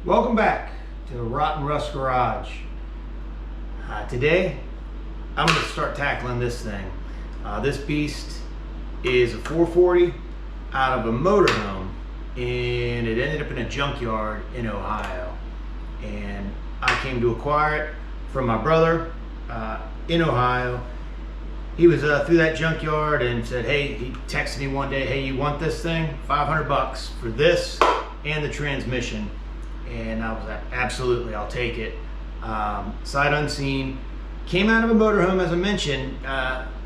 Welcome back to Rotten Rust Garage. Today, I'm going to start tackling this thing. This beast is a 440 out of a motorhome, and it ended up in a junkyard in Ohio. And I came to acquire it from my brother in Ohio. He was through that junkyard and said, hey, he texted me one day, hey, you want this thing? $500 for this and the transmission. And I was like, absolutely, I'll take it. Sight unseen. Came out of a motorhome, as I mentioned,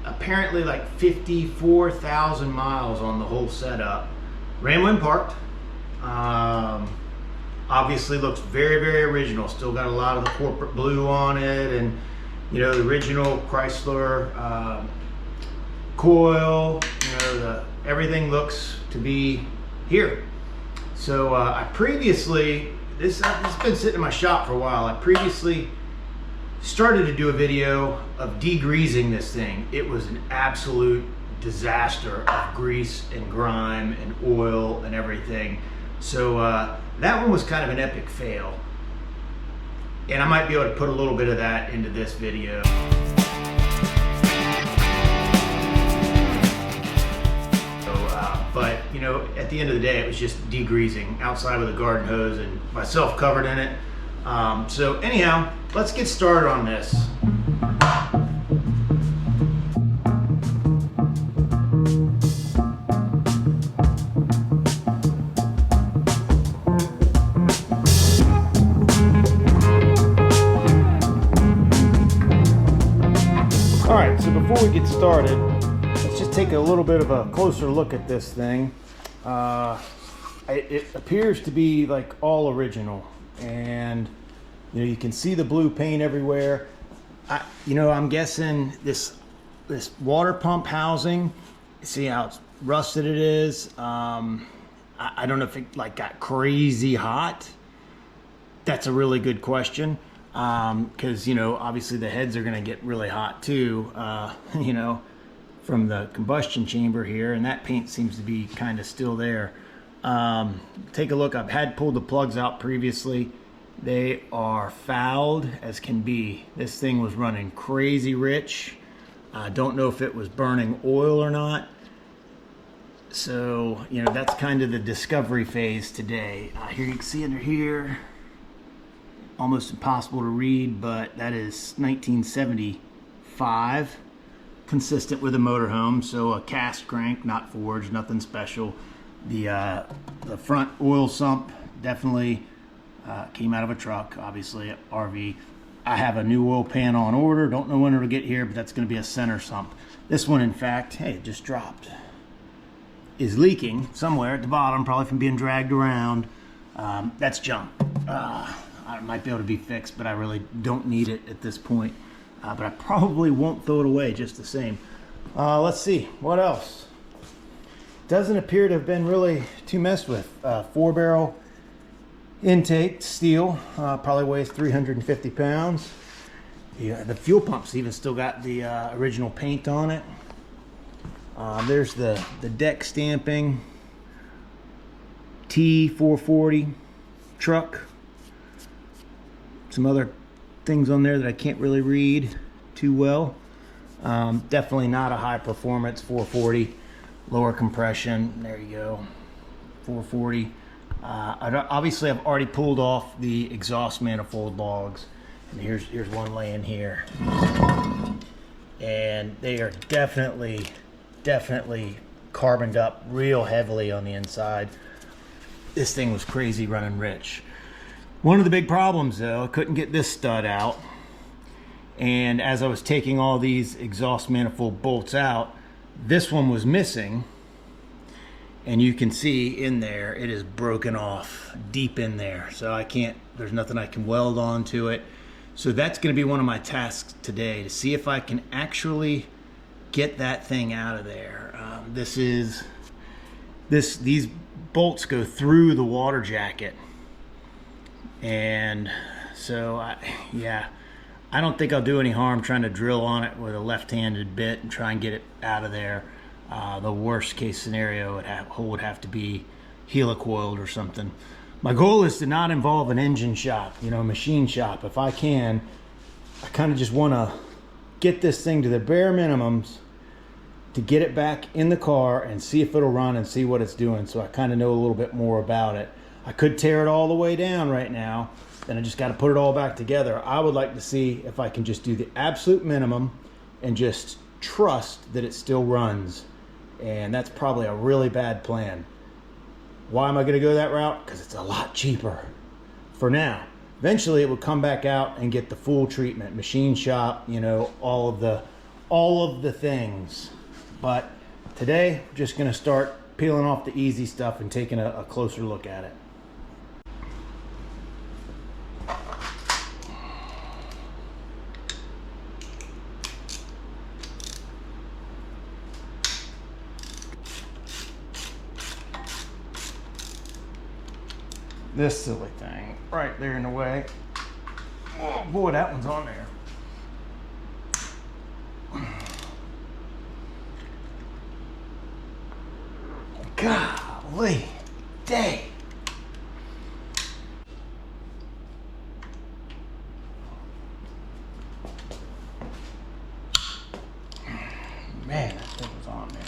apparently like 54,000 miles on the whole setup. Ran when parked. Obviously looks very, very original. Still got a lot of the corporate blue on it, and you know, the original Chrysler coil. You know, everything looks to be here. So I previously, this has been sitting in my shop for a while. I previously started to do a video of degreasing this thing. It was an absolute disaster of grease and grime and oil and everything. So that one was kind of an epic fail. And I might be able to put a little bit of that into this video. But you know, at the end of the day, it was just degreasing outside with a garden hose and myself covered in it. So anyhow, let's get started on this. All right, so before we get started, let's just take a little bit of a closer look at this thing. It appears to be like all original, and you know, you can see the blue paint everywhere. I'm guessing this water pump housing, see how it's rusted it is. I don't know if it like got crazy hot. That's a really good question. Because you know, obviously the heads are going to get really hot too, you know, from the combustion chamber here, and that paint seems to be kind of still there. Take a look. I've had pulled the plugs out previously. They are fouled as can be. This thing was running crazy rich. I don't know if it was burning oil or not. So you know, that's kind of the discovery phase today. Here you can see under here, almost impossible to read, but that is 1975, consistent with a motorhome. So a cast crank, not forged, nothing special. The front oil sump definitely came out of a truck, obviously RV. I have a new oil pan on order. Don't know when it'll get here, but that's going to be a center sump. This one, in fact, hey, it just dropped, is leaking somewhere at the bottom, probably from being dragged around. That's junk. It might be able to be fixed, but I really don't need it at this point. But I probably won't throw it away just the same. Let's see, what else? Doesn't appear to have been really too messed with. 4-barrel intake, steel, probably weighs 350 pounds. The fuel pump's even still got the original paint on it. There's the deck stamping, T440 truck. Some other things on there that I can't really read too well. Definitely not a high performance 440, lower compression. There you go, 440. Obviously I've already pulled off the exhaust manifold logs, and here's one laying here, and they are definitely carboned up real heavily on the inside. This thing was crazy running rich. One of the big problems though, I couldn't get this stud out, and as I was taking all these exhaust manifold bolts out, this one was missing, and you can see in there it is broken off deep in there, so I can't, there's nothing I can weld onto it. So that's going to be one of my tasks today, to see if I can actually get that thing out of there. These bolts go through the water jacket. And so I don't think I'll do any harm trying to drill on it with a left-handed bit and try and get it out of there. The worst case scenario would have to be helicoiled or something. My goal is to not involve an engine shop, you know, a machine shop. If I can, I kind of just want to get this thing to the bare minimums to get it back in the car and see if it'll run and see what it's doing, so I kind of know a little bit more about it. I could tear it all the way down right now, then I just got to put it all back together. I would like to see if I can just do the absolute minimum and just trust that it still runs, and that's probably a really bad plan. Why am I going to go that route? Because it's a lot cheaper for now. Eventually it will come back out and get the full treatment, machine shop, you know, all of the things. But today we're just going to start peeling off the easy stuff and taking a closer look at it. This silly thing right there in the way. Oh boy, that one's on there. Golly, dang. Man, that thing was on there.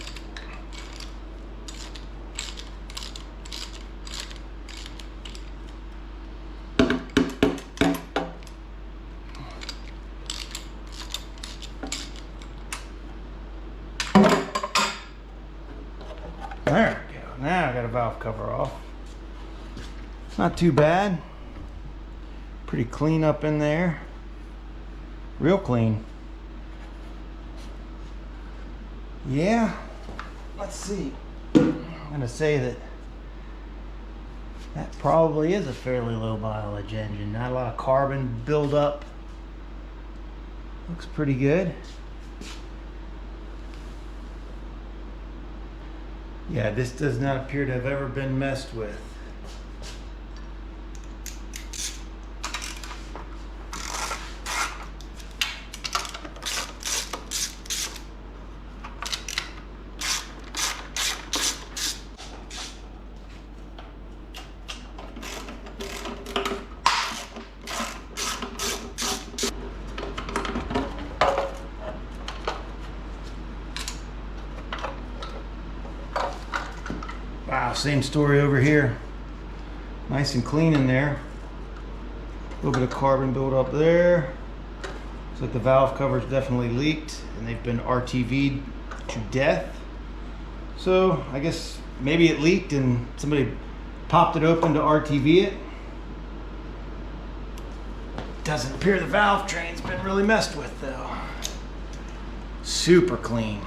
There we go. Now I got a valve cover off. Not too bad. Pretty clean up in there. Real clean. Yeah. Let's see. I'm gonna say that probably is a fairly low mileage engine. Not a lot of carbon buildup. Looks pretty good. Yeah, this does not appear to have ever been messed with. Wow, same story over here. Nice and clean in there. A little bit of carbon buildup there. Looks like the valve cover's definitely leaked and they've been RTV'd to death. So I guess maybe it leaked and somebody popped it open to RTV it. Doesn't appear the valve train's been really messed with though. Super clean.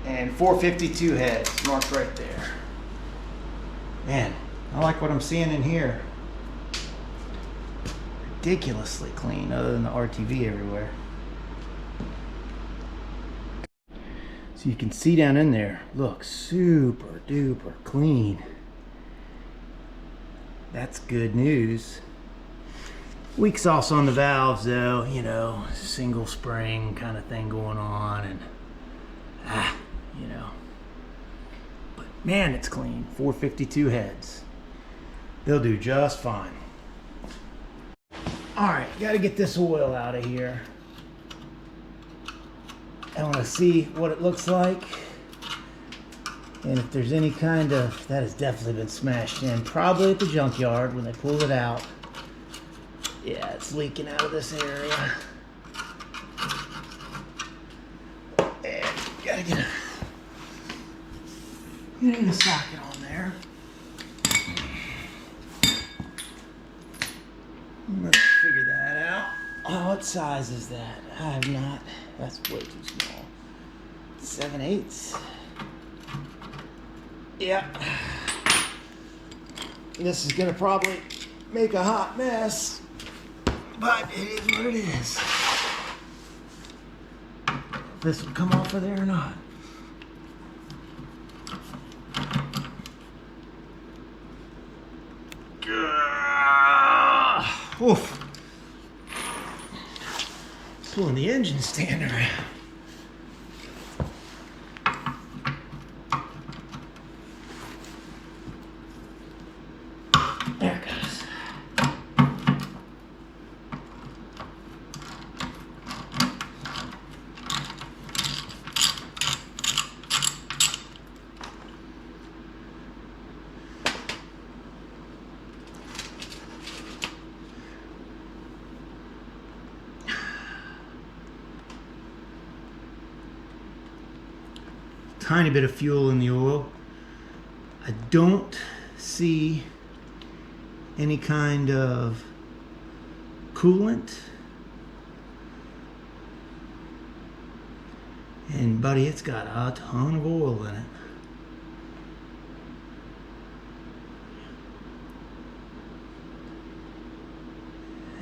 And 452 heads marked right there. Man, I like what I'm seeing in here. Ridiculously clean, other than the RTV everywhere. So you can see down in there, looks super duper clean. That's good news. Weak sauce on the valves though, you know, single spring kind of thing going on, and you know, but man, it's clean. 452 heads, they'll do just fine. All right, got to get this oil out of here. I want to see what it looks like, and if there's any kind of, that has definitely been smashed in, probably at the junkyard when they pulled it out. Yeah, it's leaking out of this area. And gotta get a socket on there. Let's figure that out. Oh, what size is that? I have not. That's way too small. 7/8. Yep. This is gonna probably make a hot mess, but it is what it is. If this will come off of there or not. Oof. Pulling the engine stand around. tiny bit of fuel in the oil. I don't see any kind of coolant. And buddy, it's got a ton of oil in it.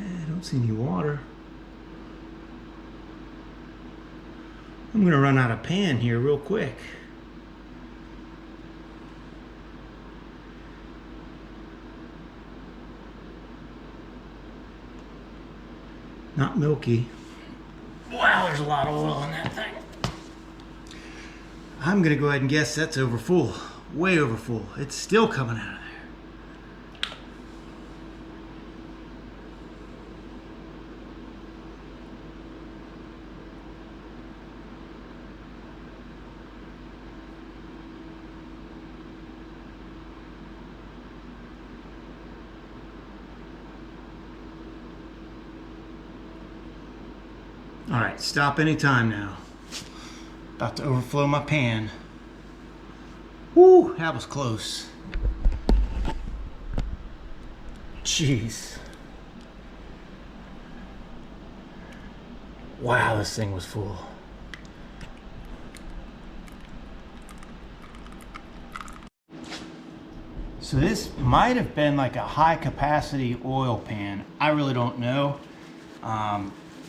I don't see any water. I'm gonna run out of pan here real quick. Not milky. Wow, there's a lot of oil in that thing. I'm gonna go ahead and guess that's over full. Way over full. It's still coming out of there. All right, stop anytime now. About to overflow my pan. Woo, that was close. Jeez. Wow, this thing was full. So this might have been like a high capacity oil pan. I really don't know.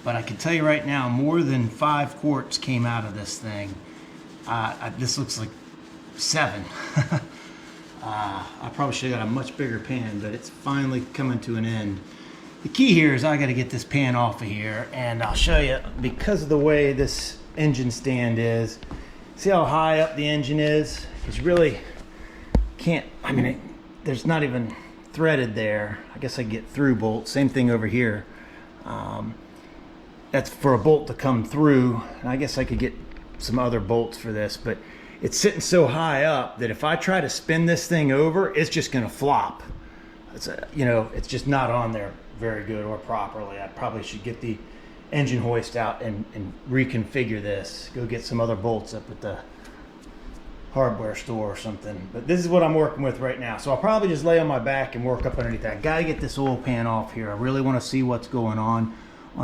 But I can tell you right now, more than 5 quarts came out of this thing. This looks like 7. I probably should have got a much bigger pan, but it's finally coming to an end. The key here is I got to get this pan off of here, and I'll show you, because of the way this engine stand is. See how high up the engine is? Because you really can't, I mean, there's not even threaded there. I guess I get through bolts. Same thing over here. That's for a bolt to come through, and I guess I could get some other bolts for this, but it's sitting so high up that if I try to spin this thing over, it's just going to flop. You know, it's just not on there very good or properly. I probably should get the engine hoist out and reconfigure this. Go get some other bolts up at the hardware store or something. But this is what I'm working with right now. So I'll probably just lay on my back and work up underneath that. Got to get this oil pan off here. I really want to see what's going on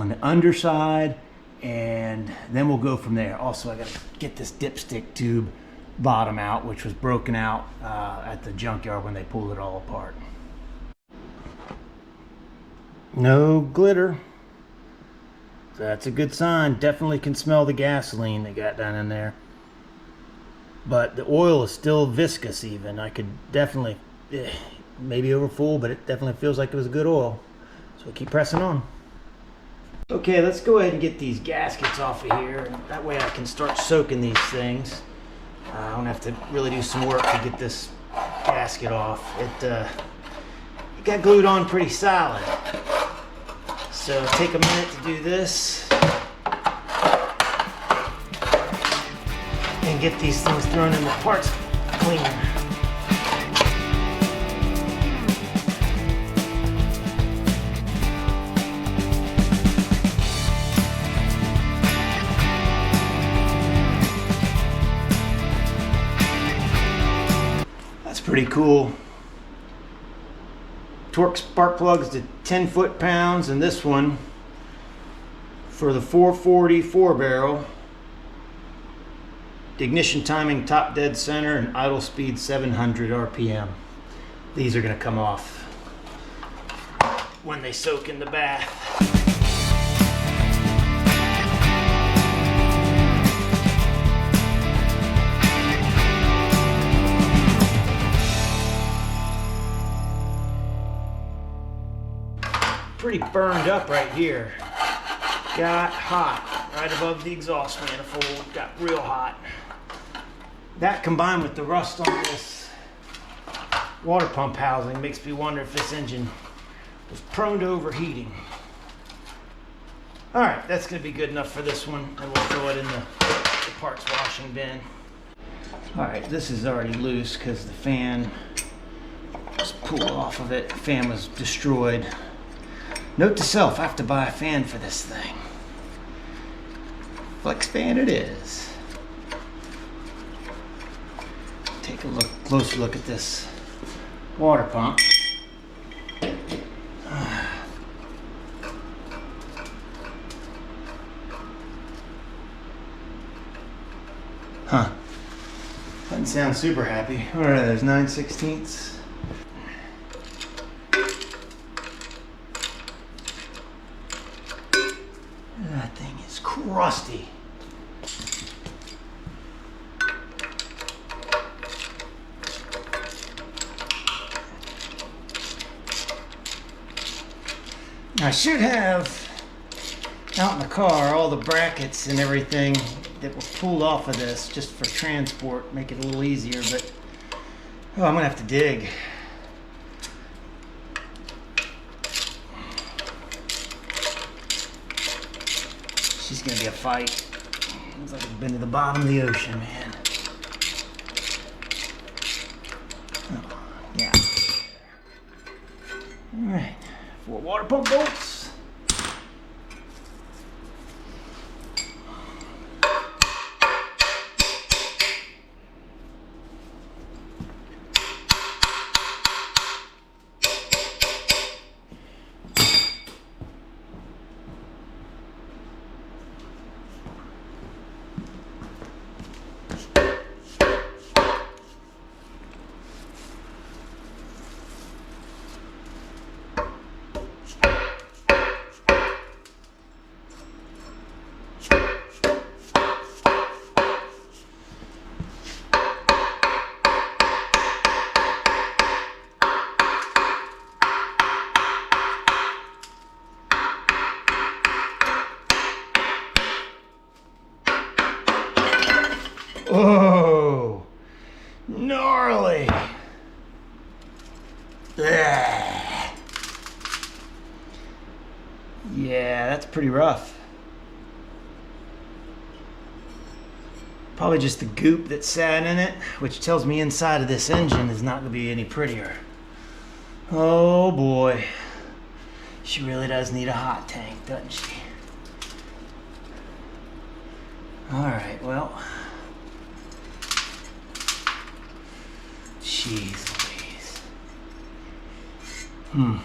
the underside, and then we'll go from there. Also, I got to get this dipstick tube bottom out, which was broken out at the junkyard when they pulled it all apart. No glitter. That's a good sign. Definitely can smell the gasoline they got down in there. But the oil is still viscous even. I could definitely, maybe over full, but it definitely feels like it was good oil. So keep pressing on. Okay, let's go ahead and get these gaskets off of here. And that way I can start soaking these things. I don't have to really do some work to get this gasket off. It got glued on pretty solid. So take a minute to do this. And get these things thrown in the parts cleaner. Pretty cool. Torque spark plugs to 10 foot-pounds, and this one for the 440 4-barrel. Ignition timing top dead center and idle speed 700 RPM. These are going to come off when they soak in the bath. Pretty burned up right here. Got hot right above the exhaust manifold. Got real hot. That combined with the rust on this water pump housing makes me wonder if this engine was prone to overheating. All right, that's gonna be good enough for this one, and we'll throw it in the parts washing bin. All right, this is already loose because the fan was pulled off of it. The fan was destroyed. Note to self, I have to buy a fan for this thing. Flex fan it is. Take a closer look at this water pump. Huh. Doesn't sound super happy. What are those, 9/16? That thing is crusty. I should have out in the car all the brackets and everything that were pulled off of this just for transport, make it a little easier, but oh, I'm gonna have to dig. She's gonna be a fight. Looks like I've been to the bottom of the ocean, man. Oh, yeah. All right, 4 water pump bolts. Oh, gnarly. Yeah, that's pretty rough. Probably just the goop that sat in it, which tells me inside of this engine is not going to be any prettier. Oh boy. She really does need a hot tank, doesn't she? All right, well. Jeez Louise.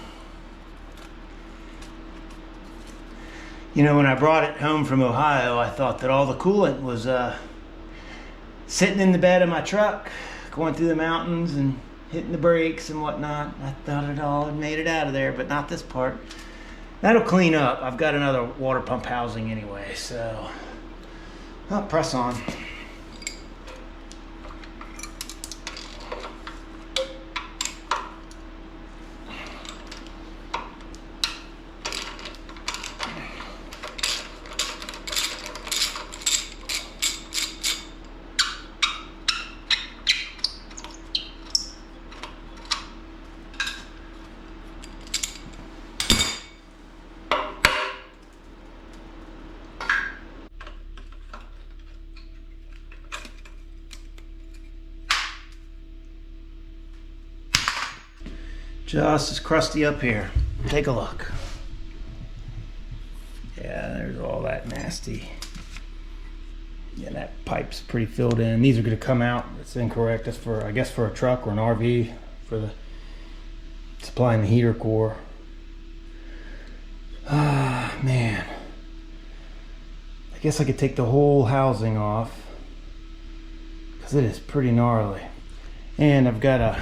You know, when I brought it home from Ohio, I thought that all the coolant was sitting in the bed of my truck, going through the mountains and hitting the brakes and whatnot. I thought it all had made it out of there, but not this part. That'll clean up. I've got another water pump housing anyway, so I'll press on. Just as crusty up here. Take a look. Yeah, there's all that nasty. Yeah, that pipe's pretty filled in. These are going to come out. It's incorrect. That's for, I guess, for a truck or an RV for the supplying the heater core. Ah, man. I guess I could take the whole housing off because it is pretty gnarly. And I've got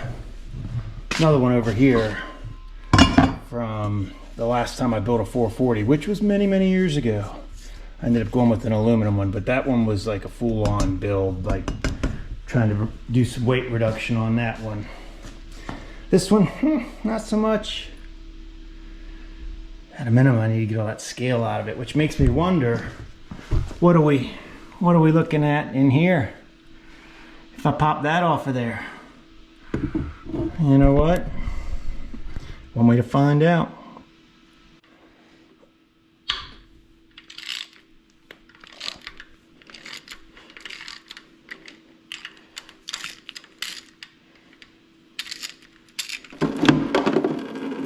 another one over here from the last time I built a 440, which was many, many years ago. I ended up going with an aluminum one, but that one was like a full-on build, like trying to do some weight reduction on that one. This one, not so much. At a minimum, I need to get all that scale out of it, which makes me wonder, what are we looking at in here? If I pop that off of there. You know what? One way to find out.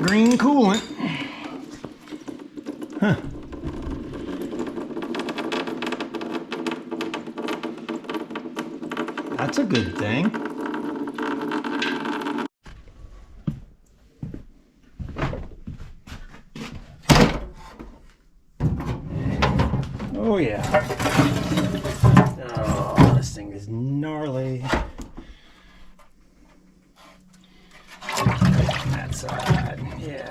Green coolant. Huh. That's a good thing. Oh yeah. Oh, this thing is gnarly. That side, yeah.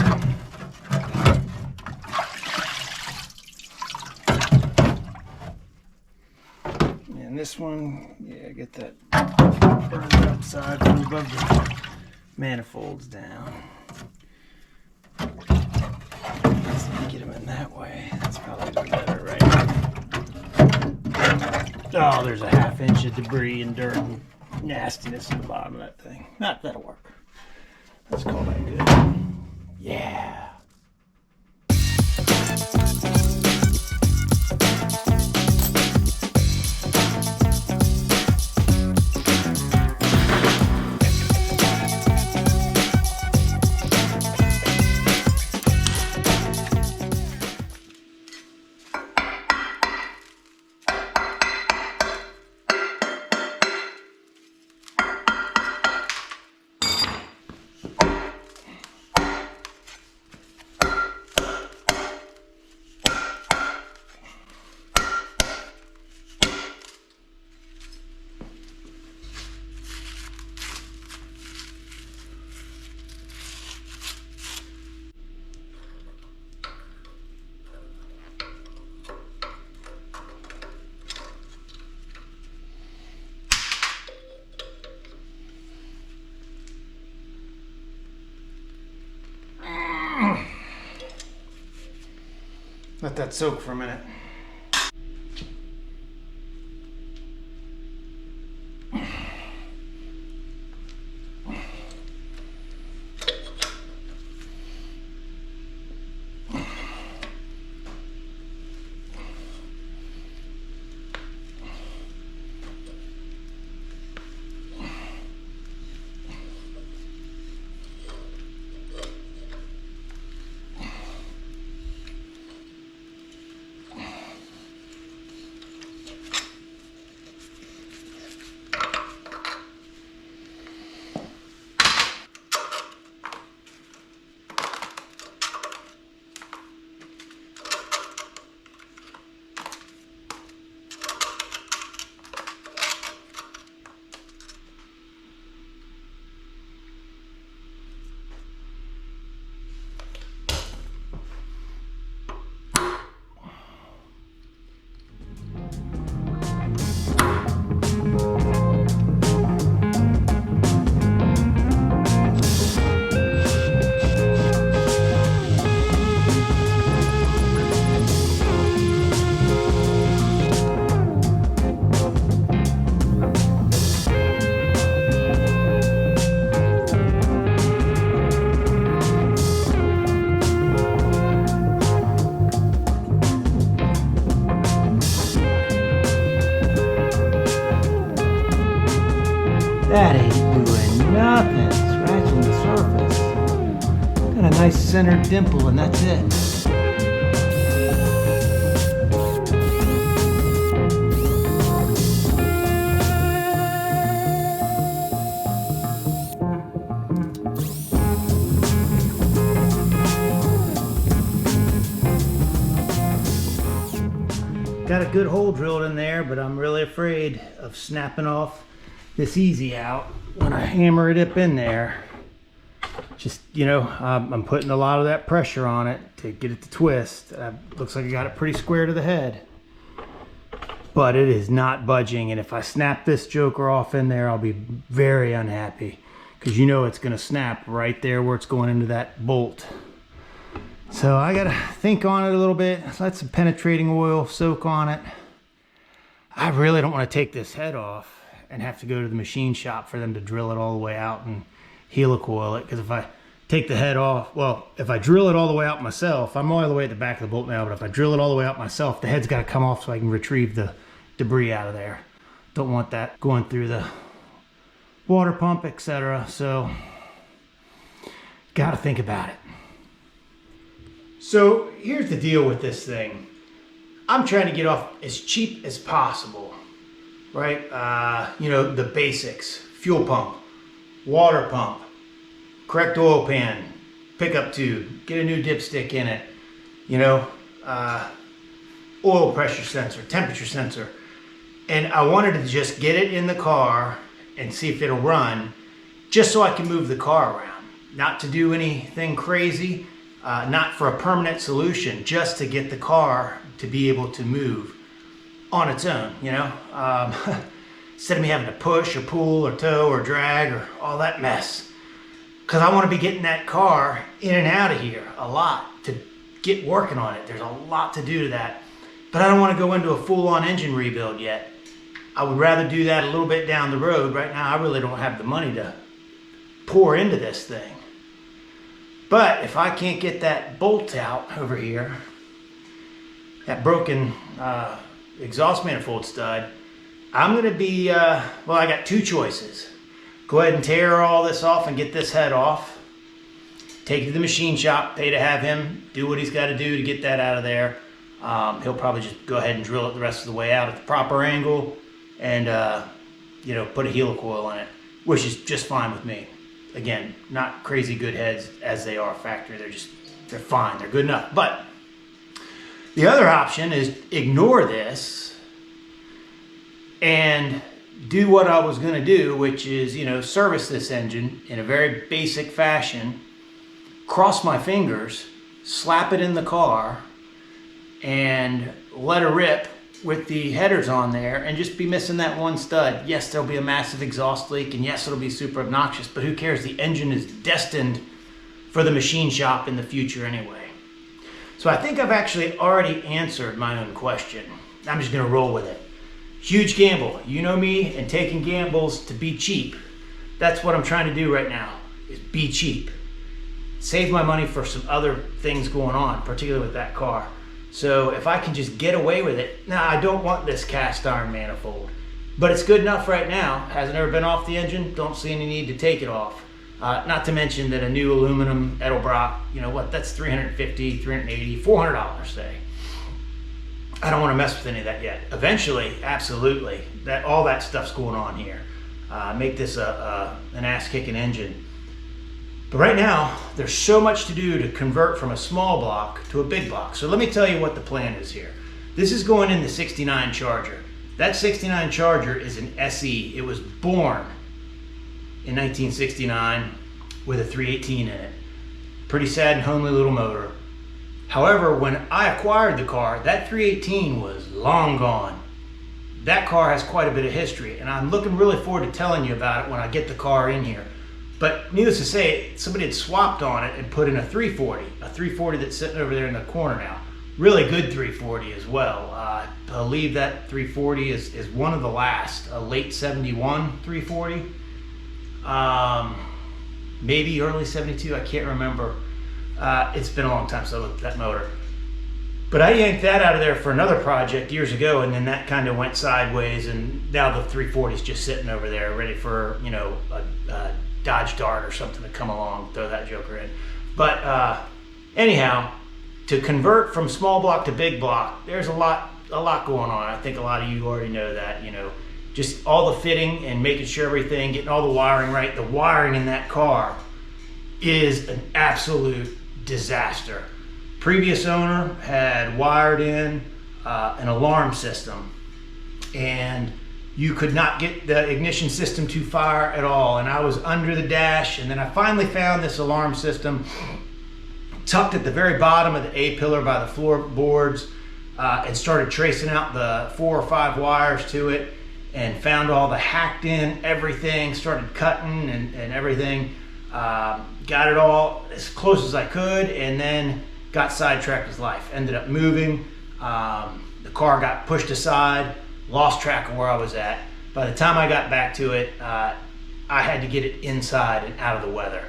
And this one, yeah, get that burned up side from above the manifolds down. Let's get them in that way. That's probably better, right? Oh, there's a ½ inch of debris and dirt and nastiness in the bottom of that thing. That'll work. Let's call that good. Yeah. Let that soak for a minute. That ain't doing nothing. Scratching the surface. Got a nice centered dimple and that's it. Got a good hole drilled in there, but I'm really afraid of snapping off this easy out when I hammer it up in there. Just, you know, I'm putting a lot of that pressure on it to get it to twist. Looks like I got it pretty square to the head, but it is not budging. And if I snap this joker off in there, I'll be very unhappy, because you know it's going to snap right there where it's going into that bolt. So I got to think on it a little bit, let some penetrating oil soak on it. I really don't want to take this head off and have to go to the machine shop for them to drill it all the way out and helicoil it, because if I take the head off, well, if I drill it all the way out myself, I'm all the way at the back of the bolt now, but if I drill it all the way out myself, the head's got to come off so I can retrieve the debris out of there. Don't want that going through the water pump, etc. So got to think about it. So here's the deal with this thing. I'm trying to get off as cheap as possible, right? You know, the basics: fuel pump, water pump, correct oil pan, pickup tube, get a new dipstick in it, you know, oil pressure sensor, temperature sensor. And I wanted to just get it in the car and see if it'll run, just so I can move the car around. Not to do anything crazy, not for a permanent solution, just to get the car to be able to move on its own, you know? Instead of me having to push or pull or tow or drag or all that mess. Because I want to be getting that car in and out of here a lot to get working on it. There's a lot to do to that. But I don't want to go into a full-on engine rebuild yet. I would rather do that a little bit down the road. Right now, I really don't have the money to pour into this thing. But if I can't get that bolt out over here, that broken exhaust manifold stud, I'm going to be, well, I got two choices. Go ahead and tear all this off and get this head off. Take it to the machine shop, pay to have him do what he's got to do to get that out of there. He'll probably just go ahead and drill it the rest of the way out at the proper angle and, you know, put a helicoil in it, which is just fine with me. Again, not crazy good heads as they are factory. They're fine. They're good enough. But the other option is ignore this and do what I was going to do, which is, you know, service this engine in a very basic fashion, cross my fingers, slap it in the car, and let her rip with the headers on there and just be missing that one stud. Yes, there'll be a massive exhaust leak, and yes, it'll be super obnoxious, but who cares? The engine is destined for the machine shop in the future anyway. So I think I've actually already answered my own question. I'm just going to roll with it. Huge gamble. You know me and taking gambles to be cheap. That's what I'm trying to do right now, is be cheap. Save my money for some other things going on, particularly with that car. So if I can just get away with it, now I don't want this cast iron manifold, but it's good enough right now. Hasn't ever been off the engine. Don't see any need to take it off. Not to mention that a new aluminum Edelbrock, you know what, that's $350, $380, $400, say. I don't want to mess with any of that yet. Eventually, absolutely, all that stuff's going on here. Make this an ass-kicking engine. But right now, there's so much to do to convert from a small block to a big block. So let me tell you what the plan is here. This is going in the 69 Charger. That 69 Charger is an SE. It was born in 1969 with a 318 in it. Pretty sad and homely little motor. However, when I acquired the car, that 318 was long gone. That car has quite a bit of history, and I'm looking really forward to telling you about it when I get the car in here. But needless to say, somebody had swapped on it and put in a 340 that's sitting over there in the corner now. Really good 340 as well. I believe that 340 is one of the last, a late 71 340. Maybe early 72, I can't remember. It's been a long time since I looked at that motor. But I yanked that out of there for another project years ago, and then that kind of went sideways, and now the 340 is just sitting over there ready for, you know, a Dodge Dart or something to come along, throw that joker in. But anyhow, to convert from small block to big block, there's a lot going on. I think a lot of you already know that, you know, just all the fitting and making sure everything, getting all the wiring right. The wiring in that car is an absolute disaster. Previous owner had wired in an alarm system, and you could not get the ignition system to fire at all. And I was under the dash, and then I finally found this alarm system tucked at the very bottom of the A-pillar by the floorboards, and started tracing out the 4 or 5 wires to it, and found all the hacked in everything, started cutting and everything. Got it all as close as I could, and then got sidetracked with life. Ended up moving. The car got pushed aside, lost track of where I was at. By the time I got back to it, I had to get it inside and out of the weather.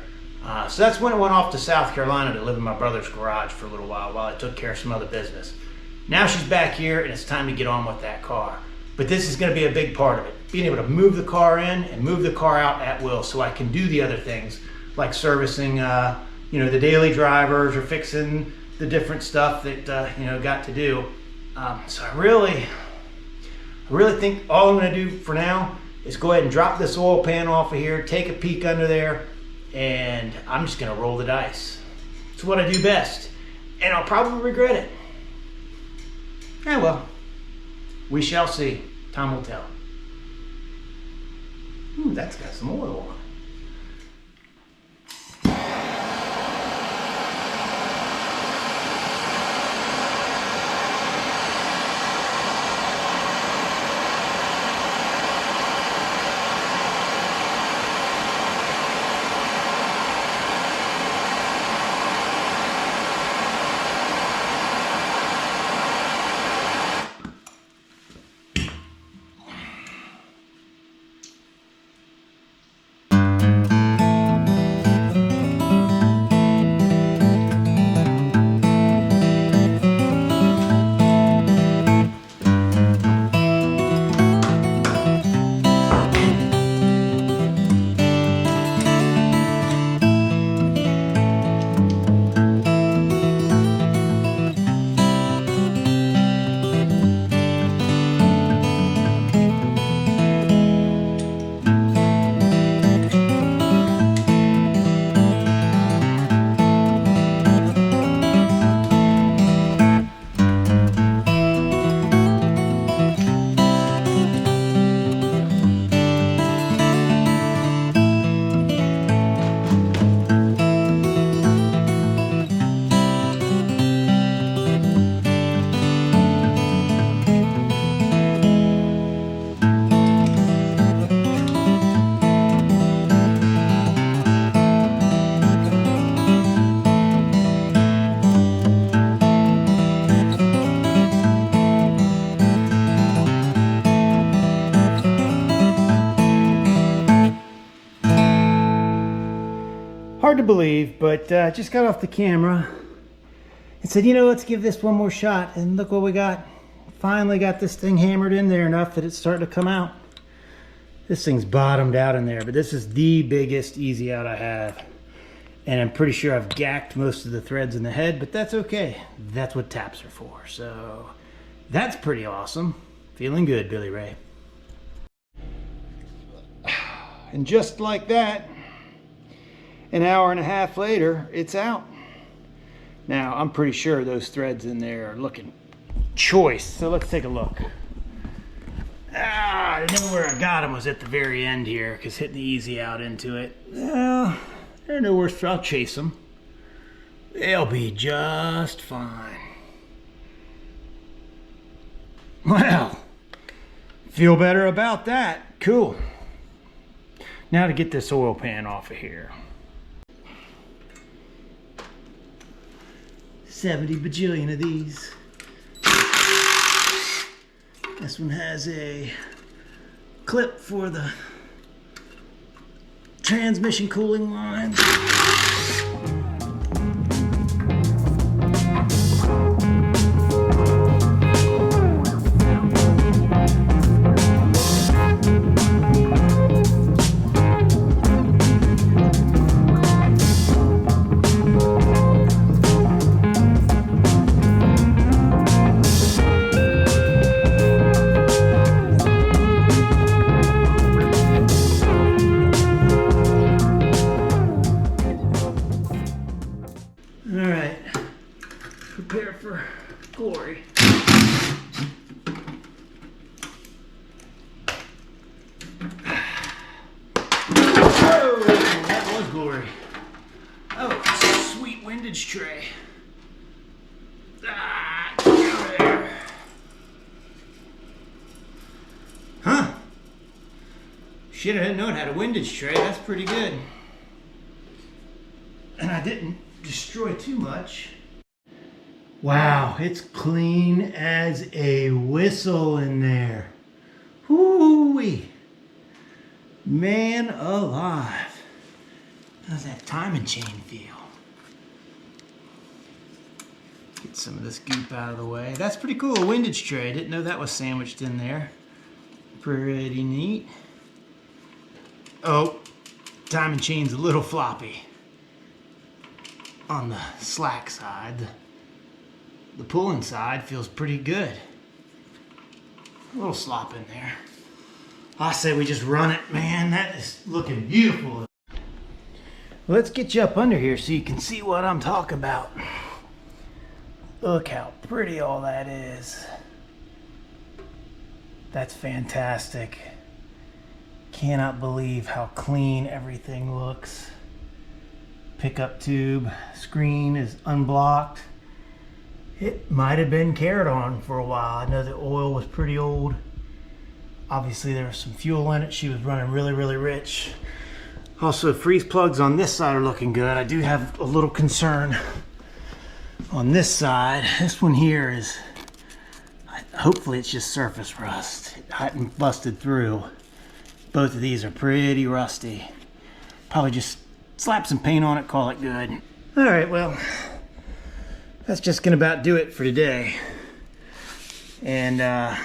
So that's when it went off to South Carolina to live in my brother's garage for a little while I took care of some other business. Now she's back here, and it's time to get on with that car. But this is going to be a big part of it. Being able to move the car in and move the car out at will, so I can do the other things like servicing, you know, the daily drivers, or fixing the different stuff that you know, got to do. So I really think all I'm going to do for now is go ahead and drop this oil pan off of here, take a peek under there, and I'm just going to roll the dice. It's what I do best, and I'll probably regret it. Yeah, well, we shall see. Time will tell. Ooh, that's got some oil on it. Hard to believe, but just got off the camera and said, you know, let's give this one more shot. And look what we got. Finally got this thing hammered in there enough that it's starting to come out. This thing's bottomed out in there, but this is the biggest easy out I have. And I'm pretty sure I've gacked most of the threads in the head, but that's okay. That's what taps are for. So that's pretty awesome. Feeling good, Billy Ray. And just like that, an hour and a half later, it's out. Now, I'm pretty sure those threads in there are looking choice. So let's take a look. I know where I got them was at the very end here, because hitting the easy out into it. Well, they're no worse. I'll chase them. They'll be just fine. Well, feel better about that. Cool. Now to get this oil pan off of here. 70 bajillion of these. This one has a clip for the transmission cooling line. Prepare for glory. Oh, that was glory. Oh, sweet windage tray. Ah, get out of there. Huh? Shit, I didn't know it had a windage tray. That's pretty good. And I didn't destroy too much. Wow, it's clean as a whistle in there. Whoo-wee. Man alive. How's that timing chain feel? Get some of this goop out of the way. That's pretty cool, a windage tray. I didn't know that was sandwiched in there. Pretty neat. Oh, timing chain's a little floppy on the slack side. The pulling side feels pretty good. A little slop in there. I say we just run it, man. That is looking beautiful. Let's get you up under here so you can see what I'm talking about. Look how pretty all that is. That's fantastic. Cannot believe how clean everything looks. Pickup tube screen is unblocked. It might have been carried on for a while. I know the oil was pretty old. Obviously there was some fuel in it. She was running really, really rich. Also, freeze plugs on this side are looking good. I do have a little concern on this side. This one here is, hopefully it's just surface rust. It hadn't busted through. Both of these are pretty rusty. Probably just slap some paint on it, call it good. All right, well, that's just gonna about do it for today. And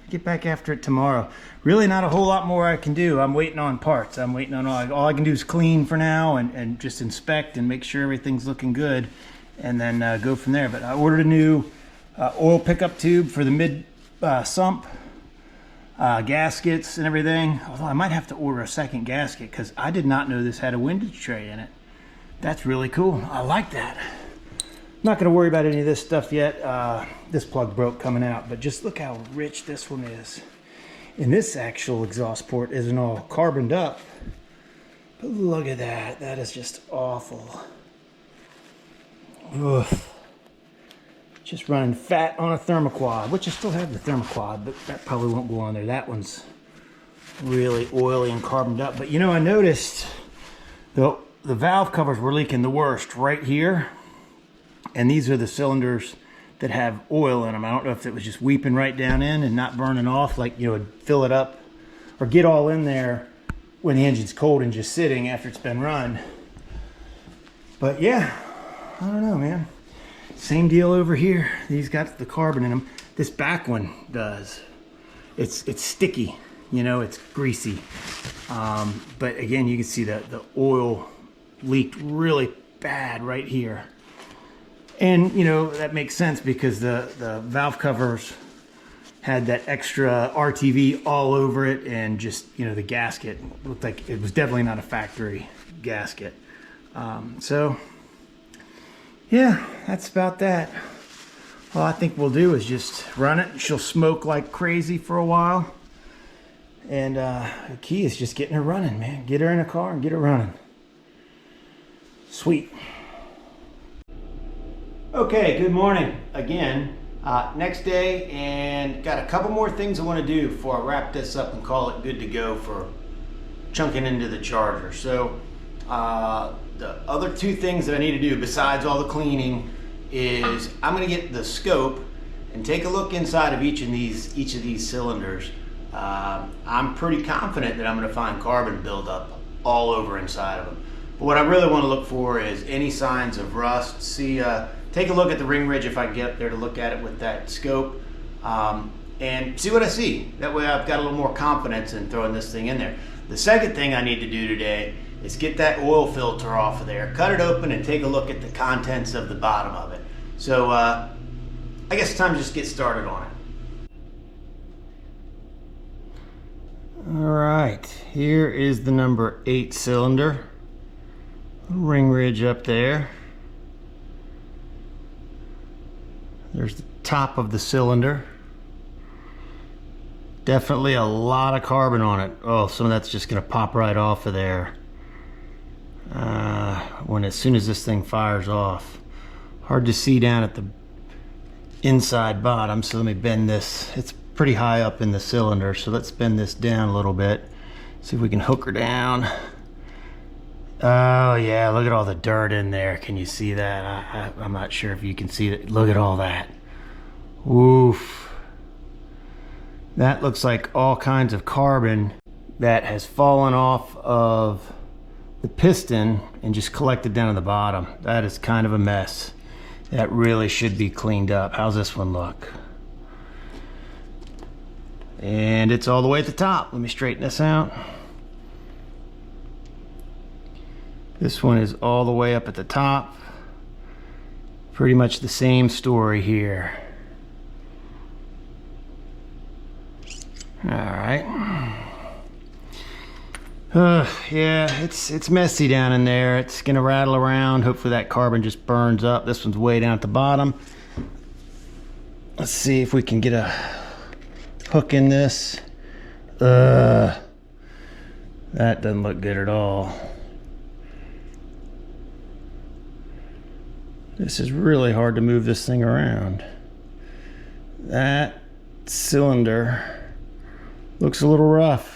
get back after it tomorrow. Really not a whole lot more I can do. I'm waiting on parts. I'm waiting on all I can do is clean for now and just inspect and make sure everything's looking good, and then go from there. But I ordered a new oil pickup tube for the mid sump, gaskets and everything. Although I might have to order a second gasket because I did not know this had a windage tray in it. That's really cool. I like that. Not going to worry about any of this stuff yet. This plug broke coming out, but just look how rich this one is. And this actual exhaust port isn't all carboned up. But look at that. That is just awful. Ugh. Just running fat on a thermoquad, which I still have the thermoquad, but that probably won't go on there. That one's really oily and carboned up. But you know, I noticed the valve covers were leaking the worst right here. And these are the cylinders that have oil in them. I don't know if it was just weeping right down in and not burning off, like, you know, fill it up or get all in there when the engine's cold and just sitting after it's been run. But yeah, I don't know, man. Same deal over here. These got the carbon in them. This back one does. It's sticky, you know, it's greasy. But again, you can see that the oil leaked really bad right here. And, you know, that makes sense because the valve covers had that extra RTV all over it, and just, you know, the gasket looked like it was definitely not a factory gasket. So, yeah, that's about that. All I think we'll do is just run it. She'll smoke like crazy for a while. And the key is just getting her running, man. Get her in a car and get her running. Sweet. Okay, good morning again. Next day, and got a couple more things I want to do before I wrap this up and call it good to go for chunking into the charger. So the other two things that I need to do besides all the cleaning is I'm going to get the scope and take a look inside of each of these cylinders. I'm pretty confident that I'm going to find carbon buildup all over inside of them. But what I really want to look for is any signs of rust. Take a look at the ring ridge if I can get up there to look at it with that scope, and see what I see. That way I've got a little more confidence in throwing this thing in there. The second thing I need to do today is get that oil filter off of there, cut it open, and take a look at the contents of the bottom of it. So I guess it's time to just get started on it. All right, here is the number 8 cylinder. Ring ridge up there. There's the top of the cylinder. Definitely a lot of carbon on it. Oh, some of that's just gonna pop right off of there as soon as this thing fires off. Hard to see down at the inside bottom, so let me bend this. It's pretty high up in the cylinder, so let's bend this down a little bit. See if we can hook her down. Oh yeah, look at all the dirt in there. Can you see that? I'm not sure if you can see it. Look at all that. Oof. That looks like all kinds of carbon that has fallen off of the piston and just collected down at the bottom. That is kind of a mess. That really should be cleaned up. How's this one look? And it's all the way at the top. Let me straighten this out. This one is all the way up at the top. Pretty much the same story here. All right. Yeah, it's messy down in there. It's gonna rattle around. Hopefully that carbon just burns up. This one's way down at the bottom. Let's see if we can get a hook in this. That doesn't look good at all. This is really hard to move this thing around. That cylinder looks a little rough.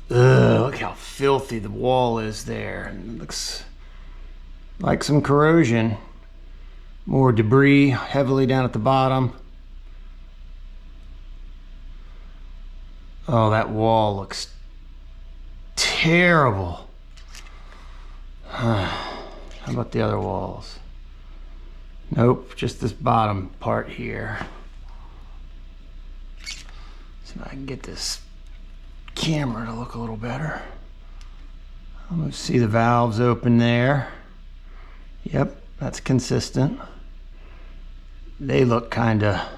Look how filthy the wall is there. It looks like some corrosion. More debris heavily down at the bottom. Oh, that wall looks terrible. How about the other walls? Nope, just this bottom part here. See if I can get this camera to look a little better. I'm gonna see the valves open there. Yep, that's consistent. They look kinda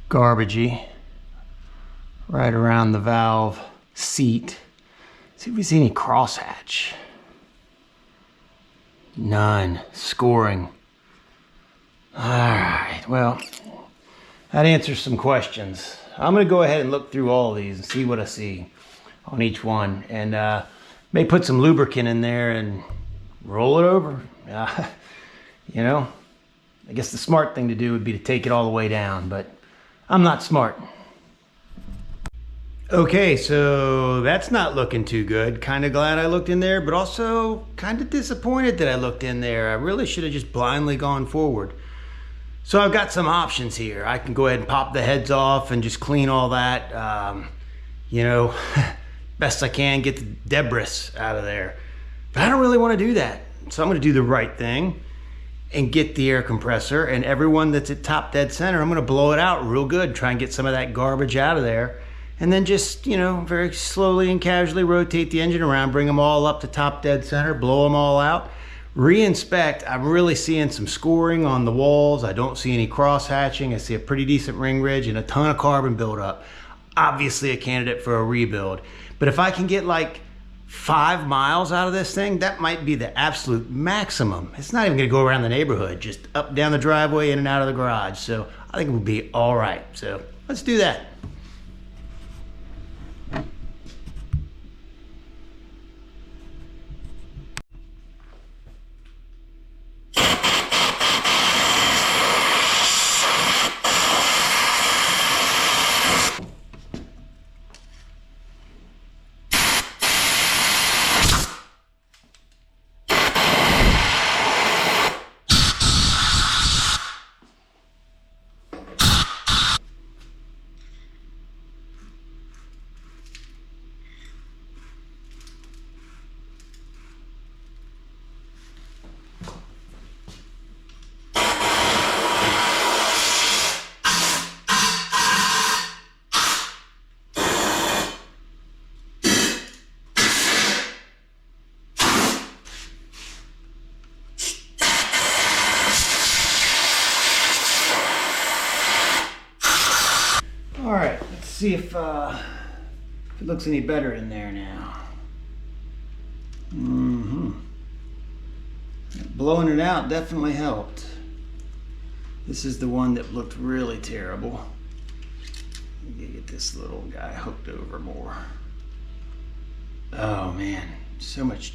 garbagey. Right around the valve seat. See if we see any crosshatch. None. Scoring. Alright, well, that answers some questions. I'm going to go ahead and look through all of these and see what I see on each one. And may put some lubricant in there and roll it over. You know, I guess the smart thing to do would be to take it all the way down, but I'm not smart. Okay, so that's not looking too good. Kind of glad I looked in there, but also kind of disappointed that I looked in there. I really should have just blindly gone forward. So I've got some options here. I can go ahead and pop the heads off and just clean all that, you know, best I can, get the debris out of there. But I don't really want to do that. So I'm going to do the right thing and get the air compressor, and everyone that's at top dead center, I'm going to blow it out real good, try and get some of that garbage out of there. And then just, you know, very slowly and casually rotate the engine around, bring them all up to top dead center, blow them all out, re-inspect. I'm really seeing some scoring on the walls. I don't see any cross hatching. I see a pretty decent ring ridge and a ton of carbon buildup. Obviously a candidate for a rebuild. But if I can get like 5 miles out of this thing, that might be the absolute maximum. It's not even gonna go around the neighborhood, just up, down the driveway, in and out of the garage. So I think it would be all right. So let's do that. All right, let's see if it looks any better in there now. Blowing it out definitely helped. This is the one that looked really terrible. Let me get this little guy hooked over more. Oh man, so much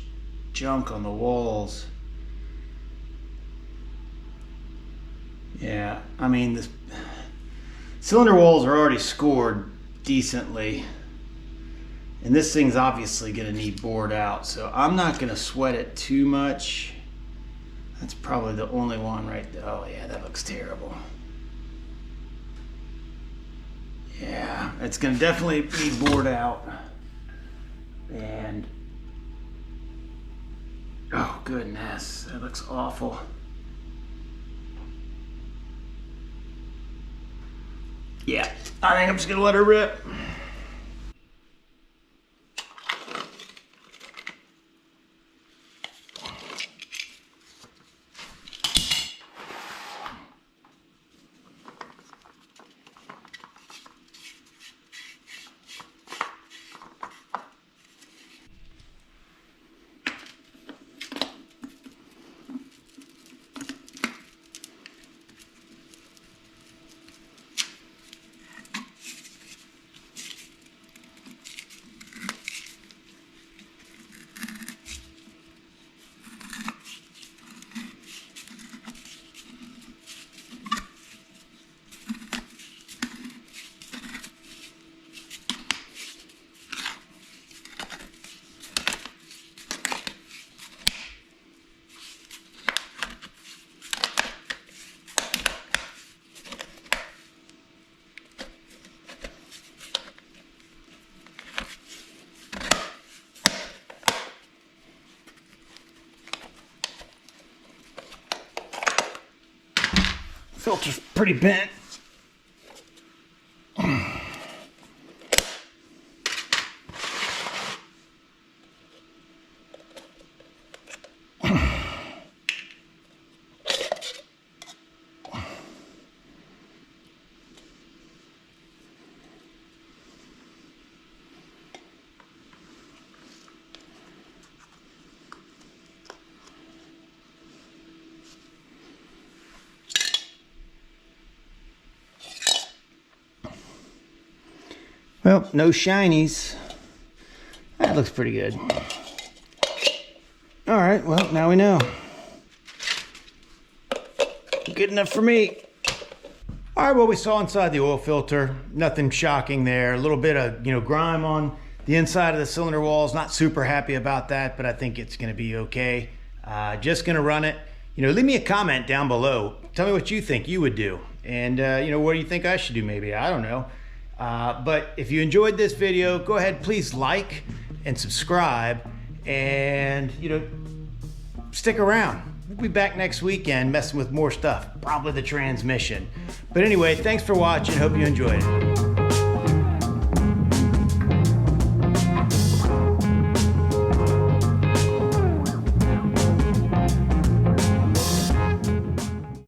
junk on the walls. Yeah, I mean, this cylinder walls are already scored decently, and this thing's obviously going to need bored out, so I'm not going to sweat it too much. That's probably the only one right there. Oh yeah, that looks terrible. Yeah, it's going to definitely be bored out. And oh goodness, that looks awful. Yeah, I think I'm just gonna let her rip. Filter's pretty bent. Well, no shinies. That looks pretty good. All right, well, now we know. Good enough for me. All right, what we saw inside the oil filter, nothing shocking there. A little bit of, grime on the inside of the cylinder walls. Not super happy about that, but I think it's gonna be okay. Just gonna run it. Leave me a comment down below. Tell me what you think you would do. And, what do you think I should do maybe? I don't know. But if you enjoyed this video, go ahead, please like and subscribe, and stick around. We'll be back next weekend messing with more stuff, probably the transmission. But anyway, thanks for watching. Hope you enjoyed it.